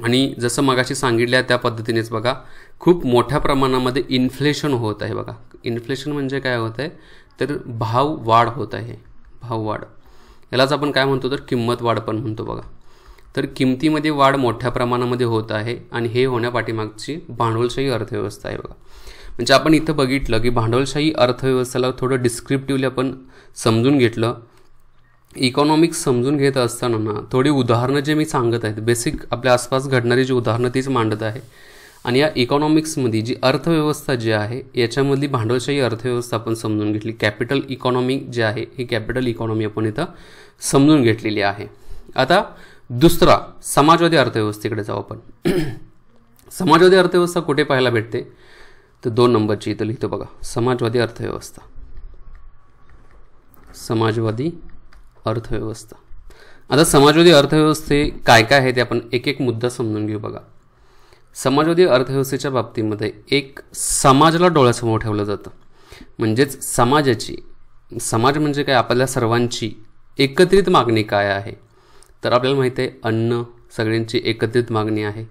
Speaker 1: आणि जसं मगाशी सांगितलं त्या पद्धतीनेच बघा, खूप मोठ्या प्रमाणामध्ये इन्फ्लेशन होत आहे बघा. इन्फ्लेशन म्हणजे काय होत आहे तर भाव वाढ होत आहे, भाव वाढ. यालाच आपण काय म्हणतो तर किंमत वाढ पण म्हणतो बघा. तर किमतीमध्ये वाढ मोठ्या प्रमाणामध्ये होत आहे आणि हे होण्यापाठीमागची भांडवलशाही अर्थव्यवस्था आहे बघा. म्हणजे आपण इथं बघितलं की भांडवलशाही अर्थव्यवस्थेला थोडं डिस्क्रिप्टिव्हली आपण समजून घेतलं. इकॉनॉमिक्स समजून घेत असताना ना थोडी उदाहरणं जे मी सांगत आहेत, बेसिक आपल्या आसपास घडणारी जी उदाहरणं तीच मांडत आहे. आणि या इकॉनॉमिक्समध्ये जी अर्थव्यवस्था जी आहे याच्यामधली भांडवलशाही अर्थव्यवस्था आपण समजून घेतली. कॅपिटल इकॉनॉमी जे आहे ही कॅपिटल इकॉनॉमी आपण इथं समजून घेतलेली आहे. आता दुसरा समाजवादी अर्थव्यवस्थेकडे जाऊ आपण. समाजवादी अर्थव्यवस्था कुठे पाहायला भेटते तर 2 नंबरची इथं लिहितो बघा, समाजवादी अर्थव्यवस्था. समाजवादी अर्थव्यवस्था. आता समाजवादी अर्थव्यवस्थे काय काय आहे ते आपण एक एक मुद्दा समजून घेऊ बघा. समाजवादी अर्थव्यवस्थेच्या बाबतीमध्ये एक समाजाला डोळ्यासमोर ठेवलं जातं. म्हणजेच समाज म्हणजे काय, आपल्या सर्वांची एकत्रित मागणी काय आहे तर आपल्याला माहिती आहे अन्न सगळ्यांची एकत्रित मागणी आहे,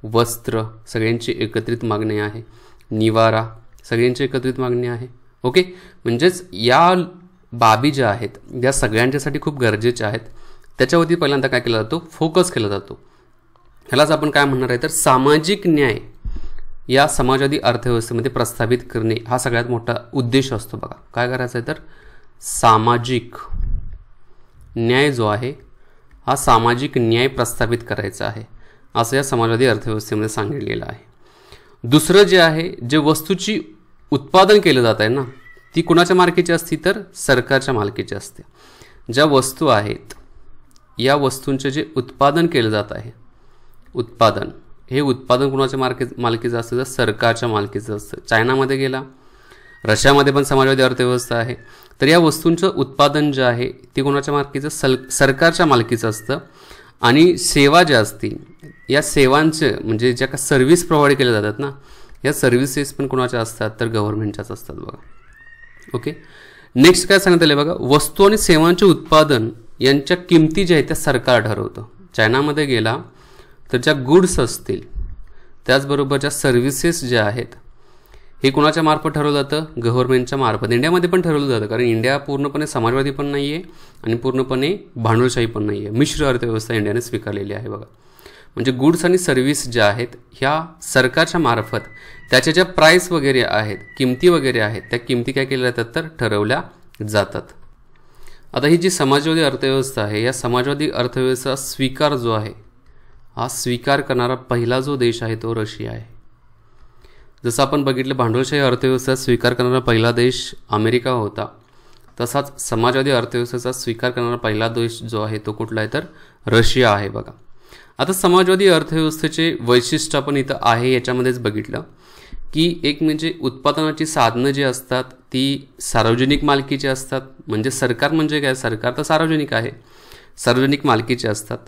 Speaker 1: वस्त्र सगळ्यांची एकत्रित मागणी आहे, निवारा सगळ्यांची एकत्रित मागणी आहे. ओके, म्हणजेच या बाबी ज्या आहेत या सगळ्यांच्यासाठी खूप गरजेच्या आहेत. त्याच्यावरती पहिल्यांदा काय केला जातो, फोकस केला जातो. ह्यालाच आपण काय म्हणणार आहे तर सामाजिक न्याय या समाजवादी अर्थव्यवस्थेमध्ये प्रस्थापित करणे हा सगळ्यात मोठा उद्देश असतो बघा. काय करायचं आहे तर सामाजिक न्याय जो आहे हा सामाजिक न्याय प्रस्थापित करायचा आहे असं या समाजवादी अर्थव्यवस्थेमध्ये सांगितलेलं आहे. दुसरं जे आहे, जे वस्तूची उत्पादन केलं जात आहे ना ती कुणाच्या मालकीची असते तर सरकारच्या मालकीची असते. ज्या वस्तू आहेत या वस्तूंचे जे उत्पादन केलं जात आहे, उत्पादन हे उत्पादन कुणाच्या मालकीचं असतं तर सरकारच्या मालकीचं असतं. चायनामध्ये गेला, रशियामध्ये पण समाजवादी अर्थव्यवस्था आहे. तर या वस्तूंचं उत्पादन जे आहे ते कोणाच्या मालकीचं सरकारच्या मालकीचं असतं. आणि सेवा ज्या असतील या सेवांचे म्हणजे ज्या का सर्व्हिस प्रोव्हाइड केल्या जातात ना या सर्व्हिसेस पण कोणाच्या असतात तर गव्हर्नमेंटच्याच असतात बघा. ओके, नेक्स्ट काय सांगता येईल बघा, वस्तू आणि सेवांचे उत्पादन यांच्या किमती ज्या आहेत त्या सरकार ठरवतं. चायनामध्ये गेला तर ज्या गुड्स असतील त्याचबरोबर ज्या सर्व्हिसेस ज्या आहेत हे कोणाच्या मार्फत ठरवलं जातं, गव्हर्नमेंटच्या मार्फत. इंडियामध्ये पण ठरवलं जातं कारण इंडिया पूर्णपणे समाजवादी पण नाही आहे आणि पूर्णपणे भांडवलशाही पण नाही आहे. मिश्र अर्थव्यवस्था इंडियाने स्वीकारलेली आहे बघा. म्हणजे गुड्स आणि सर्व्हिस ज्या आहेत ह्या सरकारच्या मार्फत त्याच्या ज्या प्राईस वगैरे आहेत, किमती वगैरे आहेत त्या किमती काय केल्या जातात तर ठरवल्या जातात. आता ही जी समाजवादी अर्थव्यवस्था आहे या समाजवादी अर्थव्यवस्था स्वीकार जो आहे हा स्वीकार करणारा पहिला जो देश आहे तो रशिया आहे. जसं आपण बघितलं भांडवलशाही अर्थव्यवस्था स्वीकार करणारा पहिला देश अमेरिका होता, तसाच समाजवादी अर्थव्यवस्थेचा स्वीकार करणारा पहिला देश जो आहे तो कुठला आहे तर रशिया आहे बघा. आता समाजवादी अर्थव्यवस्थेचे वैशिष्ट्य आपण इथं आहे याच्यामध्येच बघितलं की एक म्हणजे उत्पादनाची साधनं जी असतात ती सार्वजनिक मालकीची असतात. म्हणजे सरकार म्हणजे काय, सरकार तर सार्वजनिक आहे, सार्वजनिक मालकीचे असतात.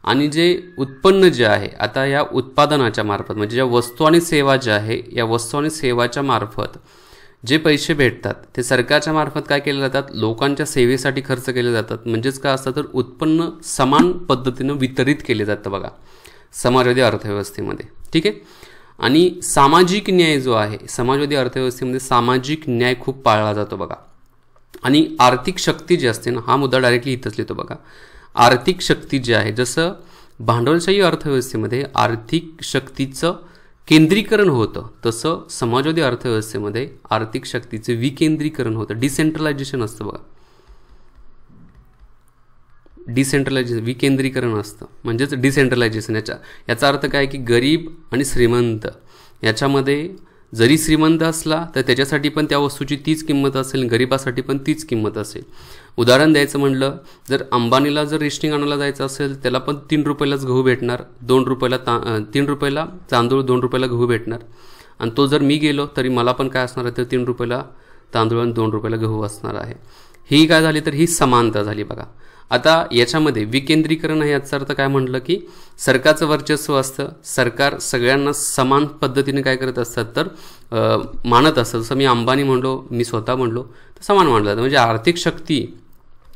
Speaker 1: आणि जे उत्पन्न जे आहे आता या उत्पादनाच्या मार्फत म्हणजे ज्या वस्तू आणि सेवा ज्या आहे या वस्तू आणि सेवाच्या मार्फत जे पैसे भेटतात ते सरकारच्या मार्फत काय केले जातात, लोकांच्या सेवेसाठी खर्च केले जातात. म्हणजेच काय असतं तर उत्पन्न समान पद्धतीनं वितरित केले जातं बघा समाजवादी अर्थव्यवस्थेमध्ये. ठीक आहे. आणि सामाजिक न्याय जो आहे समाजवादी अर्थव्यवस्थेमध्ये सामाजिक न्याय खूप पाळला जातो बघा. आणि आर्थिक शक्ती जी असते ना, हा मुद्दा डायरेक्टली इथंच लिहितो बघा. आर्थिक शक्ती जी आहे, जसं भांडवलशाही अर्थव्यवस्थेमध्ये आर्थिक शक्तीचं केंद्रीकरण होतं तसं समाजवादी अर्थव्यवस्थेमध्ये आर्थिक शक्तीचे विकेंद्रीकरण होतं, डिसेंट्रलायझेशन असतं बघा. डिसेंट्रलायझेशन विकेंद्रीकरण असतं म्हणजेच डिसेंट्रलायझेशन. याचा अर्थ काय की गरीब आणि श्रीमंत याच्यामध्ये जरी श्रीमंत असला तर त्याच्यासाठी पण त्या वस्तूची तीच किंमत असेल, गरीबासाठी पण तीच किंमत असेल. उदाहरण द्यायचं म्हटलं, जर अंबानीला जर रेशनिंग आणायला जायचं असेल त्याला पण 3 रुपयालाच गहू भेटणार, 3 रुपयाला तांदूळ, 2 रुपयाला गहू भेटणार. आणि तो जर मी गेलो तरी मला पण काय असणार आहे तर 3 रुपयाला तांदूळ आणि 2 रुपयाला गहू असणार आहे. ही काय झाली तर ही समानता झाली बघा. आता याच्यामध्ये विकेंद्रीकरण आहे याचा अर्थ काय म्हटलं की सरकारचं वर्चस्व असतं, सरकार सगळ्यांना समान पद्धतीने काय करत असतात तर मानत असतं. जसं मी अंबानी म्हणलो, मी स्वतः म्हणलो तर समान मानलं जातं. म्हणजे आर्थिक शक्ती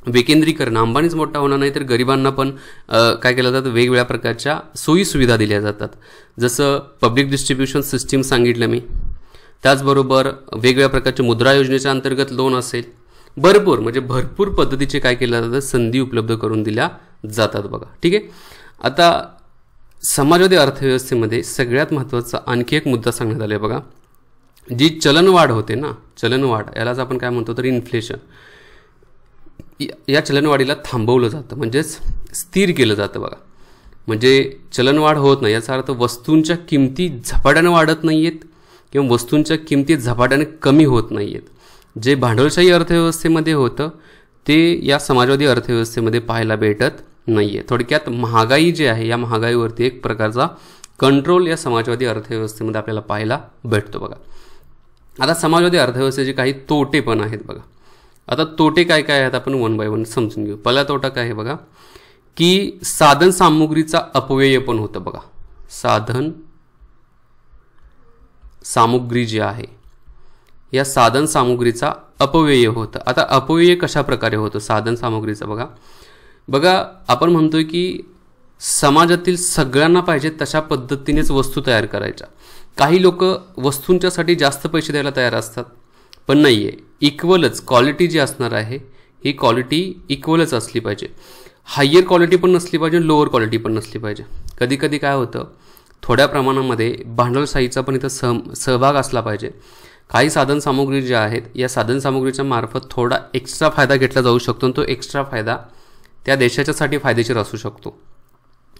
Speaker 1: विकेंद्रीकरण, अंबानीच मोठा होणार नाही तर गरिबांना पण काय केलं जातं वेगवेगळ्या प्रकारच्या सोयीसुविधा दिल्या जातात. जसं पब्लिक डिस्ट्रीब्युशन सिस्टीम सांगितलं मी, त्याचबरोबर वेगवेगळ्या प्रकारच्या मुद्रा योजनेच्या अंतर्गत लोन असेल, भरपूर पद्धतीचे काय केलं जातं, संधी उपलब्ध करून दिल्या जातात बघा. ठीक आहे. आता समाजवादी अर्थव्यवस्थेमध्ये सगळ्यात महत्त्वाचा आणखी एक मुद्दा सांगण्यात आला आहे बघा. जी चलनवाढ होते ना, चलनवाढ, यालाच आपण काय म्हणतो तर इन्फ्लेशन, या चलनवाढीला थांबवलं जातं, म्हणजेच स्थिर केलं जातं बघा. म्हणजे चलनवाढ होत नाही याचा अर्थ वस्तूंच्या किमती झपाट्यानं वाढत नाही आहेत किंवा वस्तूंच्या किमती झपाट्याने कमी होत नाही आहेत. जे भांडवलशाही अर्थव्यवस्थेमध्ये होतं ते या समाजवादी अर्थव्यवस्थेमध्ये पाहायला भेटत नाही आहे. थोडक्यात महागाई जी आहे या महागाईवरती एक प्रकारचा कंट्रोल या समाजवादी अर्थव्यवस्थेमध्ये आपल्याला पाहायला भेटतो बघा. आता समाजवादी अर्थव्यवस्थेचे काही तोटे पण आहेत बघा. आता तोटे काय काय आहेत आपण वन बाय वन समजून घेऊ. पहिला तोटा काय आहे बघा, की साधन सामुग्रीचा अपव्यय पण होतं बघा. साधन सामुग्री जी आहे या साधन सामुग्रीचा अपव्यय होतं. आता अपव्यय कशा प्रकारे होतं साधन सामुग्रीचा बघा आपण म्हणतोय की समाजातील सगळ्यांना पाहिजे तशा पद्धतीनेच वस्तू तयार करायच्या. काही लोक वस्तूंच्यासाठी जास्त पैसे द्यायला तयार असतात, पण नाही आहे. इक्वलच क्वालिटी जी असणार आहे ही क्वालिटी इक्वलच असली पाहिजे. हायर क्वालिटी पण नसली पाहिजे, लोअर क्वालिटी पण नसली पाहिजे. कधी कधी काय होतं, थोड्या प्रमाणामध्ये भांडवलशाहीचा पण इथं सहभाग असला पाहिजे. काही साधनसामुग्री ज्या आहेत या साधनसामुग्रीच्या मार्फत थोडा एक्स्ट्रा फायदा घेतला जाऊ शकतो आणि तो एक्स्ट्रा फायदा त्या देशाच्यासाठी फायदेशीर असू शकतो,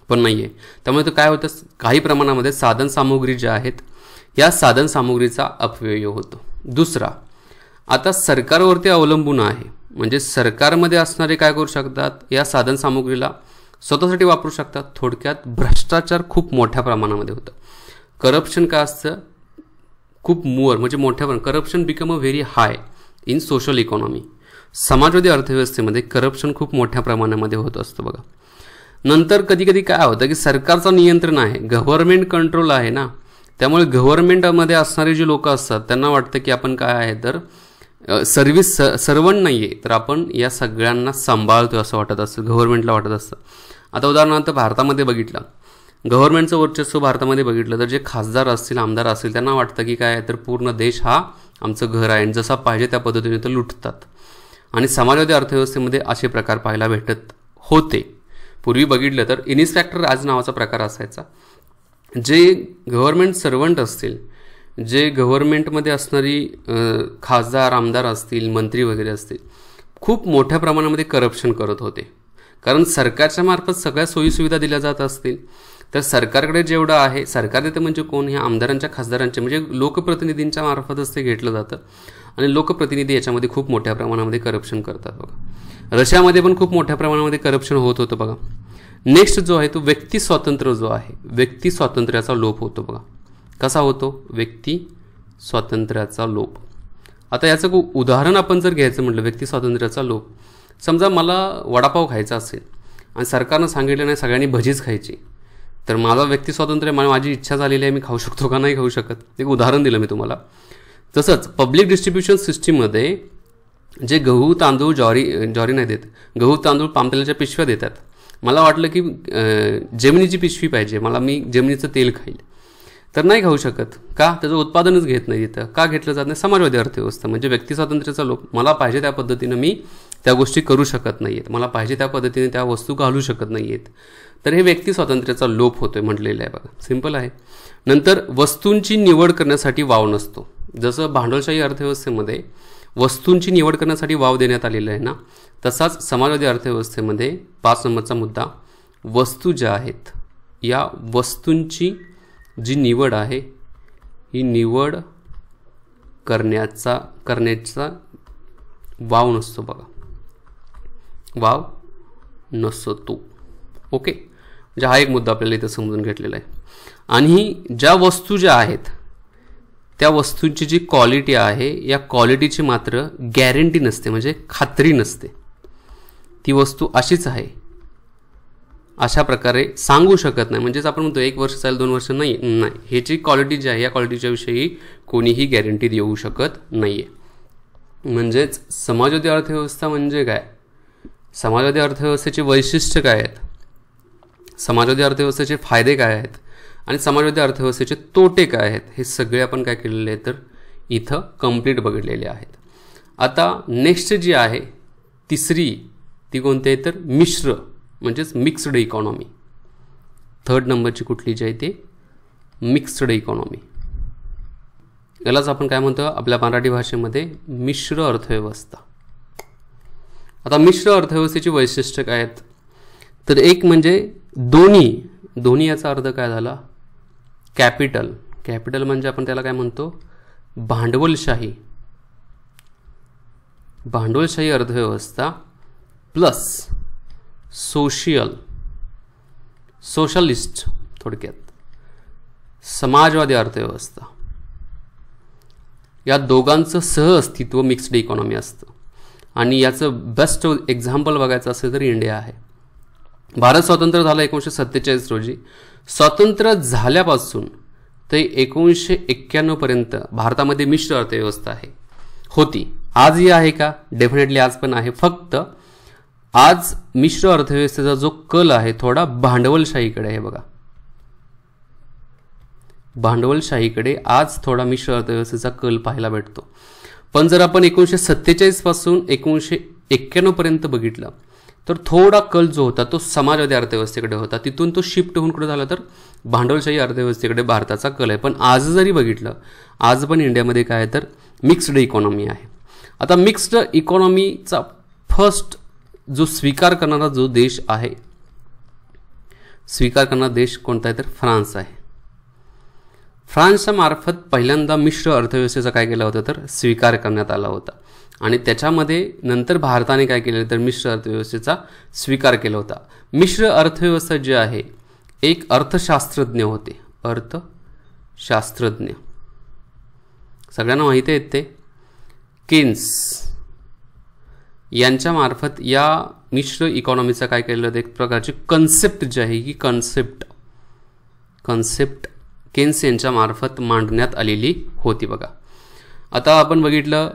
Speaker 1: पण नाही आहे. त्यामुळे तो काय होतं, काही प्रमाणामध्ये साधनसामुग्री ज्या आहेत या साधनसामुग्रीचा अपव्यय होतो. दुसरा, आता सरकारवरती अवलंबून आहे, म्हणजे सरकारमध्ये असणारे काय करू शकतात, या साधनसामुग्रीला स्वतःसाठी वापरू शकतात. थोडक्यात भ्रष्टाचार खूप मोठ्या प्रमाणामध्ये होतं. करप्शन काय असतं, खूप म्हणजे मोठ्या प्रमाणात corruption become a very high in social economy. समाजवादी अर्थव्यवस्थेमध्ये करप्शन खूप मोठ्या प्रमाणामध्ये होत असतं बघा. नंतर कधी कधी काय होतं की सरकारचं नियंत्रण आहे, गव्हर्नमेंट कंट्रोल आहे ना, त्यामुळे गव्हर्नमेंटमध्ये असणारे जे लोक असतात त्यांना वाटतं की आपण काय आहे तर सर्वंट नाही आहे, तर आपण या सगळ्यांना सांभाळतो असं वाटत असतं, गव्हर्नमेंटला वाटत असतं. आता उदाहरणार्थ भारतामध्ये बघितलं, गव्हर्नमेंटचं वर्चस्व भारतामध्ये बघितलं तर जे खासदार असतील, आमदार असतील, त्यांना वाटतं की काय तर पूर्ण देश हा आमचं घर आहे आणि जसा पाहिजे त्या पद्धतीने ते लुटतात. आणि समाजवादी अर्थव्यवस्थेमध्ये असे प्रकार पाहायला भेटत होते. पूर्वी बघितलं तर इन्स्पेक्टर राज नावाचा प्रकार असायचा. जे गव्हर्नमेंट सर्वंट असतील, जे गव्हर्नमेंटमध्ये असणारी खासदार, आमदार असतील, मंत्री वगैरे असतील, खूप मोठ्या प्रमाणामध्ये करप्शन करत होते. कारण सरकारच्या मार्फत सगळ्या सोयीसुविधा दिल्या जात असतील तर सरकारकडे जेवढं आहे, सरकार देतं म्हणजे कोण, हे आमदारांच्या, खासदारांच्या म्हणजे लोकप्रतिनिधींच्या मार्फतच ते घेतलं जातं. आणि लोकप्रतिनिधी याच्यामध्ये खूप मोठ्या प्रमाणामध्ये करप्शन करतात बघा. रशियामध्ये पण खूप मोठ्या प्रमाणामध्ये करप्शन होत होतं बघा. नेक्स्ट जो आहे तो व्यक्ती स्वातंत्र्य जो आहे, व्यक्ती स्वातंत्र्याचा लोप होतो बघा. कसा होतो, व्यक्ती स्वातंत्र्याचा लोप. आता याचं उदाहरण आपण जर घ्यायचं म्हटलं, व्यक्ती स्वातंत्र्याचा लोप, समजा मला वडापाव खायचा असेल आणि सरकारनं सांगितलं नाही सगळ्यांनी भजीच खायची, तर माझा व्यक्ती स्वातंत्र्य, माझी इच्छा झालेली आहे, मी खाऊ शकतो का नाही खाऊ शकत, एक उदाहरण दिलं मी तुम्हाला. तसंच पब्लिक डिस्ट्रीब्युशन सिस्टीममध्ये जे गहू तांदूळ ज्वारी नाही देत, गहू तांदूळ पामतेलाच्या पिशव्या देतात. मला वाटलं की जमिनीची पिशवी पाहिजे, मी जमिनीचं तेल खाईल, तर नाही खाऊ शकत. का, त्याचं उत्पादनच घेत नाही तिथं. का घेतलं जात नाही, समाजवादी अर्थव्यवस्था म्हणजे व्यक्ती स्वातंत्र्याचा लोप. मला पाहिजे त्या पद्धतीनं मी त्या गोष्टी करू शकत नाही आहेत, मला पाहिजे त्या पद्धतीने त्या वस्तू घालू शकत नाही आहेत, तर हे व्यक्ती स्वातंत्र्याचा लोप होतोय म्हटलेलं आहे बघा. सिंपल आहे. नंतर वस्तूंची निवड करण्यासाठी वाव नसतो. जसं भांडवलशाही अर्थव्यवस्थेमध्ये वस्तूंची निवड करण्यासाठी वाव देण्यात आलेला आहे ना, तसाच समाजवादी अर्थव्यवस्थेमध्ये 5 नंबरचा मुद्दा, वस्तू ज्या आहेत या वस्तूंची जी निवड आहे ही निवड करण्याचा वाव नसतो बघा, वाव नसतो तो. ओके, म्हणजे हा एक मुद्दा आपल्याला इथं समजून घेतलेला आहे. आणि ज्या वस्तू ज्या आहेत त्या वस्तूंची जी क्वालिटी आहे या क्वालिटीची मात्र गॅरंटी नसते, म्हणजे खात्री नसते. ती वस्तू अशीच आहे अशा प्रकारे सांगू शकत नाही. म्हणजेच आपण म्हणतो 1 वर्ष चालेल, 2 वर्ष नाही, ह्याची क्वालिटी जी आहे या क्वालिटीच्या विषयी कोणीही गॅरंटी देऊ शकत नाही आहे. म्हणजेच समाजवादी अर्थव्यवस्था म्हणजे काय, समाजवादी अर्थव्यवस्थेचे वैशिष्ट्य काय आहेत, समाजवादी अर्थव्यवस्थेचे फायदे काय आहेत आणि समाजवादी अर्थव्यवस्थेचे तोटे काय आहेत, हे सगळे आपण काय केलेले आहे तर इथं कंप्लीट बघितलेले आहेत. आता नेक्स्ट जी आहे तिसरी ती कोणती आहे तर मिश्र म्हणजेच मिक्स्ड इकॉनॉमी. थर्ड नंबरची कुठली जी आहे ते मिक्स्ड इकॉनॉमी. यालाच आपण काय म्हणतो आपल्या मराठी भाषेमध्ये मिश्र अर्थव्यवस्था. आता मिश्र अर्थव्यवस्थेची वैशिष्ट्य काय आहेत तर एक म्हणजे दोन्ही याचा अर्थ काय झाला कॅपिटल म्हणजे आपण त्याला काय म्हणतो भांडवलशाही अर्थव्यवस्था प्लस सोशलिस्ट थोडक्यात समाजवादी अर्थव्यवस्था या दोघांचं सहअस्तित्व मिक्स्ड इकॉनॉमी असतं. आणि याचं बेस्ट एक्झाम्पल बघायचं असेल तर इंडिया आहे. भारत स्वतंत्र झाला 1947 रोजी. स्वातंत्र्य झाल्यापासून ते 1991 पर्यंत भारतामध्ये मिश्र अर्थव्यवस्था होती. आजही आहे का? डेफिनेटली आज पण आहे. फक्त आज मिश्र अर्थव्यवस्थेचा जो कल आहे थोडा भांडवलशाहीकडे आहे. बघा भांडवलशाहीकडे आज थोडा मिश्र अर्थव्यवस्थेचा कल पाहायला भेटतो. पण जर आपण 1947 पासून 1991 पर्यंत बघितलं तर थोडा कल जो होता तो समाजवादी अर्थव्यवस्थेकडे होता. तिथून तो शिफ्ट होऊन कुठे झाला तर भांडवलशाही अर्थव्यवस्थेकडे भारताचा कल आहे. पण आज जरी बघितलं आज पण इंडियामध्ये काय आहे तर मिक्स्ड इकॉनॉमी आहे. आता मिक्स्ड इकॉनॉमीचा फर्स्ट जो स्वीकार करणारा जो देश आहे कोणता आहे तर फ्रान्स आहे. फ्रान्सच्या मार्फत पहिल्यांदा मिश्र अर्थव्यवस्थेचा काय केला होता तर स्वीकार करण्यात आला होता. आणि त्याच्यामध्ये नंतर भारताने काय केलं तर मिश्र अर्थव्यवस्थेचा स्वीकार केला होता. मिश्र अर्थव्यवस्था जी आहे एक अर्थशास्त्रज्ञ होते. अर्थशास्त्रज्ञ सगळ्यांना माहिती आहेत ते केन्स यांच्या मार्फत या मिश्र इकॉनॉमीचा काय केलं होतं एक प्रकारची कन्सेप्ट जी आहे ही कन्सेप्ट केन्स यांच्या मार्फत मांडण्यात आलेली होती. बघा आता आपण बघितलं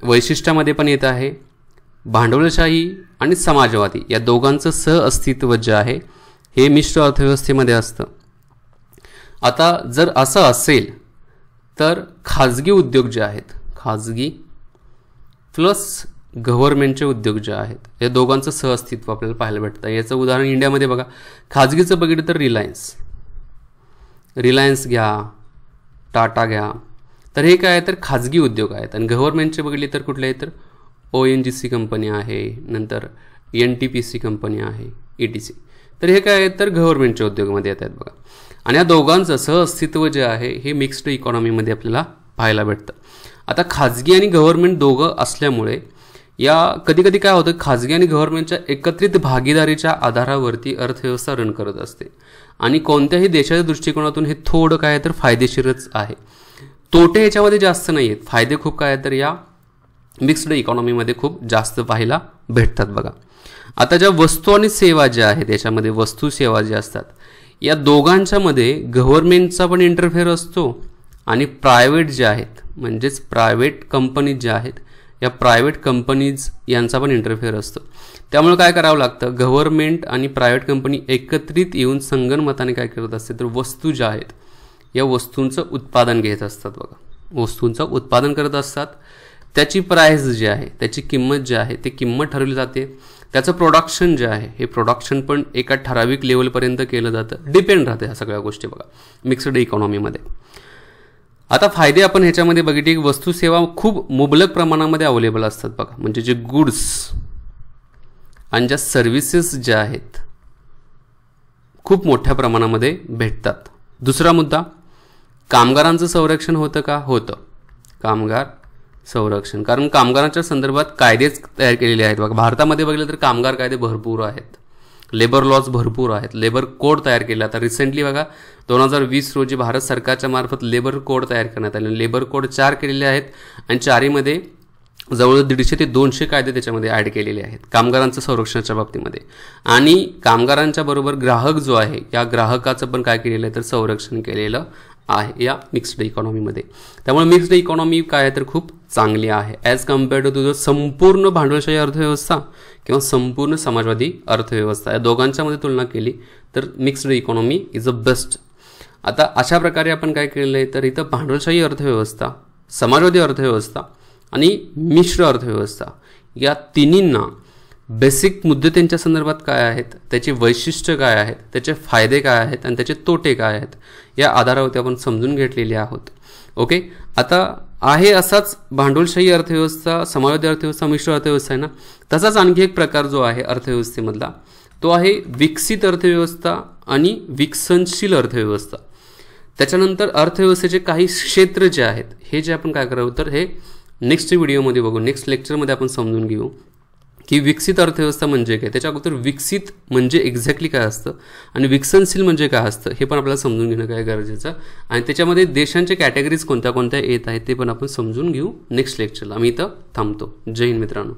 Speaker 1: वैशिष्ट्यामध्ये पण येत आहे भांडवलशाही आणि समाजवादी या दोघांचं सहअस्तित्व जे आहे हे मिश्र अर्थव्यवस्थेमध्ये असतं. आता जर असं असेल तर खाजगी उद्योग जे आहेत खाजगी प्लस गव्हर्नमेंटचे उद्योग जे आहेत या दोघांचं सहअस्तित्व आपल्याला पाहायला भेटतं. याचं उदाहरण इंडियामध्ये बघा खाजगीचं बघितलं तर रिलायन्स घ्या टाटा घ्या तर हे काय आहे तर खाजगी उद्योग आहेत. आणि गव्हर्नमेंटचे बघितले तर कुठले आहेत तर ONGC कंपनी आहे नंतर NTPC कंपनी आहे ETC तर हे काय आहेत तर गव्हर्नमेंटच्या उद्योगामध्ये येत आहेत. बघा आणि या दोघांचं सहअस्तित्व जे आहे हे मिक्स्ड इकॉनॉमीमध्ये आपल्याला पाहायला भेटतं. आता खाजगी आणि गव्हर्नमेंट दोघं असल्यामुळे या कधी काय होतं खाजगी आणि गव्हर्नमेंटच्या एकत्रित भागीदारीच्या आधारावरती अर्थव्यवस्था रन करत असते. आणि कोणत्याही देशाच्या दृष्टिकोनातून हे थोडं काय तर फायदेशीरच आहे. तोटे ह्याच्यामध्ये जास्त नाही आहेत. फायदे खूप काय तर या मिक्स्ड इकॉनॉमीमध्ये खूप जास्त पाहायला भेटतात. बघा आता ज्या वस्तू आणि सेवा ज्या आहेत याच्यामध्ये वस्तू सेवा ज्या असतात या दोघांच्यामध्ये गव्हर्नमेंटचा पण इंटरफेअर असतो आणि प्रायव्हेट जे आहेत म्हणजेच प्रायव्हेट कंपनीज ज्या आहेत या प्रायव्हेट कंपनीज यांचा पण इंटरफेअर असतो. त्यामुळे काय करावं लागतं गव्हर्नमेंट आणि प्रायव्हेट कंपनी एकत्रित येऊन संगनमताने काय करत असते तर वस्तू ज्या आहेत या वस्तूंचं उत्पादन घेत असतात. बघा वस्तूंचं उत्पादन करत असतात. त्याची प्राइस जी आहे त्याची किंमत जी आहे ती किंमत ठरवली जाते. त्याचं प्रोडक्शन जे आहे हे प्रोडक्शन पण एका ठराविक लेवलपर्यंत केलं जातं. डिपेंड राहते ह्या सगळ्या गोष्टी बघा मिक्स्ड इकॉनॉमीमध्ये. आता फायदे आपण ह्याच्यामध्ये बघितले की वस्तू सेवा खूप मुबलक प्रमाणामध्ये अवेलेबल असतात. बघा म्हणजे जे गुड्स आणि ज्या सर्व्हिसेस ज्या आहेत खूप मोठ्या प्रमाणामध्ये भेटतात. दुसरा मुद्दा कामगारांचं संरक्षण होतं का? होतं कामगार संरक्षण. कारण कामगारांच्या संदर्भात कायदेच तयार केलेले आहेत. बघा भारतामध्ये बघितलं तर कामगार कायदे भरपूर आहेत. लेबर लॉज भरपूर आहेत. लेबर कोड तयार केला. आता रिसेंटली बघा 2020 रोजी भारत सरकारच्या मार्फत लेबर कोड तयार करण्यात आले. लेबर कोड 4 केलेले आहेत आणि 4मध्ये जवळ 150 ते 200 कायदे त्याच्यामध्ये ॲड केलेले आहेत कामगारांचं संरक्षणाच्या बाबतीमध्ये. आणि कामगारांच्या बरोबर ग्राहक जो आहे या ग्राहकाचं पण काय केलेलं आहे तर संरक्षण केलेलं आहे या मिक्स्ड इकॉनॉमीमध्ये. त्यामुळे मिक्स्ड इकॉनॉमी काय आहे तर खूप चांगली आहे ॲज कम्पेअर्ड टू संपूर्ण भांडवलशाही अर्थव्यवस्था किंवा संपूर्ण समाजवादी अर्थव्यवस्था. या दोघांच्यामध्ये तुलना केली तर mixed economy is a best. आता अशा प्रकारे आपण काय केलेलं आहे तर इथं भांडवलशाही अर्थव्यवस्था समाजवादी अर्थव्यवस्था आणि मिश्र अर्थव्यवस्था, या तिन्हींना बेसिक मुद्दे त्यांच्या संदर्भात काय आहेत, त्याचे वैशिष्ट्य काय आहेत, त्याचे फायदे काय आहेत आणि त्याचे तोटे काय आहेत, या आधारावरती आपण समजून घेतलेले आहोत. ओके, आता आहे असाच भांडवलशाही अर्थव्यवस्था, समावेशी अर्थव्यवस्था, मिश्र अर्थव्यवस्था आहे ना, तसाच आणखी एक प्रकार जो आहे अर्थव्यवस्थेमधला तो आहे विकसित अर्थव्यवस्था आणि विकसनशील अर्थव्यवस्था. त्याच्यानंतर अर्थव्यवस्थेचे काही क्षेत्र जे आहेत हे जे आपण काय करावं तर हे नेक्स्ट व्हिडिओमध्ये बघू, नेक्स्ट लेक्चरमध्ये आपण समजून घेऊ की विकसित अर्थव्यवस्था म्हणजे काय, त्याच्या अगोदर विकसित म्हणजे एक्झॅक्टली काय असतं आणि विकसनशील म्हणजे काय असतं हे पण आपल्याला समजून घेणं काय गरजेचं, आणि त्याच्यामध्ये देशांचे कॅटेगरीज कोणत्या कोणत्या येत आहेत ते पण आपण समजून घेऊ नेक्स्ट लेक्चरला. आम्ही इथं थांबतो. जय हिंद मित्रांनो.